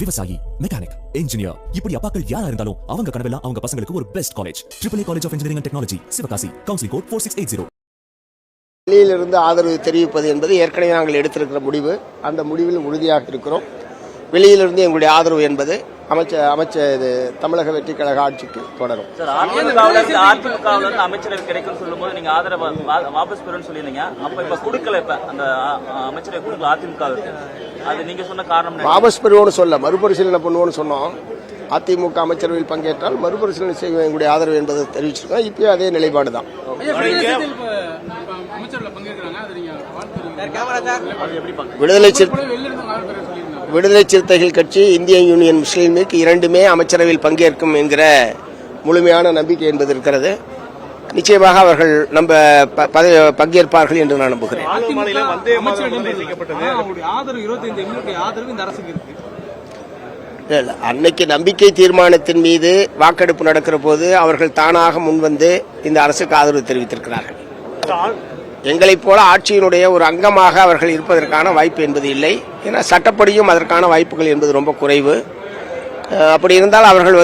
விவசாயி, mechanic, engineer, இப்படி அப்பாக்கள் யாரா இருந்தாலும் அவங்க கனவெல்லாம் அவங்க பசங்களுக்கு ஒரு best college. AAA college of engineering and technology, Sivakasi. Counselling code 4680. வெளியிலிருந்து ஆதரவு தெரிவிப்பது என்பது ஏற்கனவே நாங்கள் எடுத்திருக்கிற முடிவு. அந்த முடிவில் உறுதியாக இருக்கிறோம். வெளியிலிருந்து எங்களுடைய ஆதரவு என்பது அமைச்சர் தமிழக வெற்றி கழக ஆட்சிக்கு தொடரும். அமைச்சரவை கிடைக்கும் சொல்லும்போது நீங்க ஆதரவு வாபஸ் பெறும் சொல்லியிருந்தீங்க. அப்ப இப்ப கொடுக்கல, இப்ப அந்த அமைச்சரவை கொடுக்கல அதிமுக. அது நீங்க சொன்ன காரணம் வாபஸ் பெறுவோம்னு சொல்ல, மறுபரிசீலனை பண்ணுவோம்னு சொன்னோம். அதிமுக அமைச்சரவையில் பங்கேற்றால் மறுபரிசீலனை செய்வோம் எங்களுடைய ஆதரவு என்பதை தெரிவிச்சிருக்கோம். இப்பயும் அதே நிலைப்பாடு தான். விடுதலை சிறுத்தைகள் கட்சி, இந்திய யூனியன் முஸ்லீம் லீக் இரண்டுமே அமைச்சரவையில் பங்கேற்கும் என்கிற முழுமையான நம்பிக்கை என்பது இருக்கிறது. நிச்சயமாக அவர்கள் பங்கேற்பார்கள் என்று நான் நம்புகிறேன். அன்னைக்கு நம்பிக்கை தீர்மானத்தின் மீது வாக்கெடுப்பு நடக்கிற போது அவர்கள் தானாக முன்வந்து இந்த அரசுக்கு ஆதரவு தெரிவித்திருக்கிறார்கள். எங்களைப் போல ஆட்சியினுடைய ஒரு அங்கமாக அவர்கள் இருப்பதற்கான வாய்ப்பு என்பது இல்லை. ஏன்னா சட்டப்படியும் அதற்கான வாய்ப்புகள் என்பது ரொம்ப குறைவு. அப்படி இருந்தால் அவர்கள்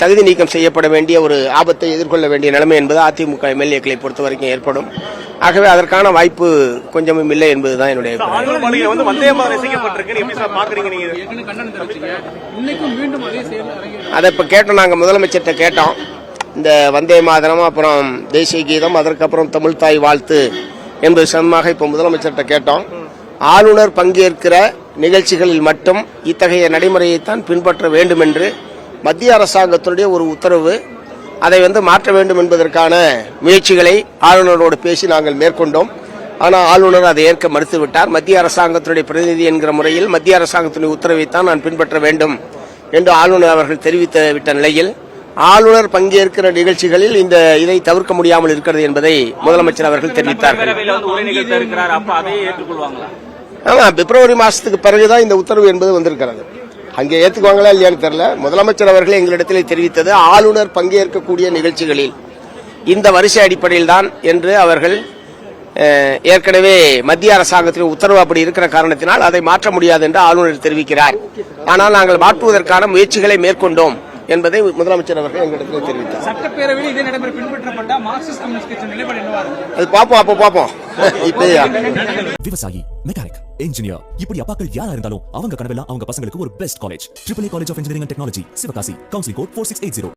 தகுதி நீக்கம் செய்யப்பட வேண்டிய ஒரு ஆபத்தை எதிர்கொள்ள வேண்டிய நிலைமை என்பது அதிமுக எம்எல்ஏக்களை பொறுத்த வரைக்கும் ஏற்படும். ஆகவே அதற்கான வாய்ப்பு கொஞ்சமும் இல்லை என்பதுதான் என்னுடைய அதை இப்ப கேட்டோம். நாங்கள் முதலமைச்சர்கிட்ட கேட்டோம். இந்த வந்தே மாதரம், அப்புறம் தேசிய கீதம், அதற்கப்புறம் தமிழ் தாய் வாழ்த்து என்பது சமமாக இப்ப முதலமைச்சர்கிட்ட கேட்டோம். ஆளுநர் பங்கேற்கிற நிகழ்ச்சிகளில் மட்டும் இத்தகைய நடைமுறையைத்தான் பின்பற்ற வேண்டும் என்று மத்திய அரசாங்கத்தினுடைய ஒரு உத்தரவு. அதை மாற்ற வேண்டும் என்பதற்கான முயற்சிகளை ஆளுநரோடு பேசி நாங்கள் மேற்கொண்டோம். ஆனால் ஆளுநர் அதை ஏற்க மறுத்துவிட்டார். மத்திய அரசாங்கத்தினுடைய பிரதிநிதி என்கிற முறையில் மத்திய அரசாங்கத்தினுடைய உத்தரவைத்தான் நான் பின்பற்ற வேண்டும் என்று ஆளுநர் அவர்கள் தெரிவித்து விட்ட நிலையில் ஆளுநர் பங்கேற்கிற நிகழ்ச்சிகளில் இதை தவிர்க்க முடியாமல் இருக்கிறது என்பதை முதலமைச்சர் அவர்கள் தெரிவித்தார்கள். ஆமா, பிப்ரவரி மாசத்துக்கு பிறகுதான் இந்த உத்தரவு என்பது வந்திருக்கிறது. அங்கே ஏற்றுக்குவாங்களா இல்லையான்னு தெரியல. முதலமைச்சர் அவர்கள் எங்களிடத்தில் தெரிவித்தது ஆளுநர் பங்கேற்கக்கூடிய நிகழ்ச்சிகளில் இந்த வரிசை அடிப்படையில் தான் என்று அவர்கள் ஏற்கனவே மத்திய அரசாங்கத்தின் உத்தரவு அப்படி இருக்கிற காரணத்தினால் அதை மாற்ற முடியாது என்று ஆளுநர் தெரிவிக்கிறார். ஆனால் நாங்கள் மாற்றுவதற்கான முயற்சிகளை மேற்கொண்டோம் என்பதை முதலமைச்சர் அவர்கள் எங்களிடத்தில் தெரிவித்தார். சட்டப்பேரவையில் இதே நடைமுறை பின்பற்றப்பட்ட மார்க்சிஸ்ட் கம்யூனிஸ்ட் கட்சி நிலைப்பாடு என்னவா இருக்கு? அது பாப்போம். விவசாயி, மெக்கானிக், இன்ஜினியர், இப்படி அப்பாக்கள் யாரா இருந்தாலும் அவங்க கனவெல்லாம் அவங்க பசங்களுக்கு ஒரு best college. AAA college of engineering and technology, Sivakasi. Counselling code 4680.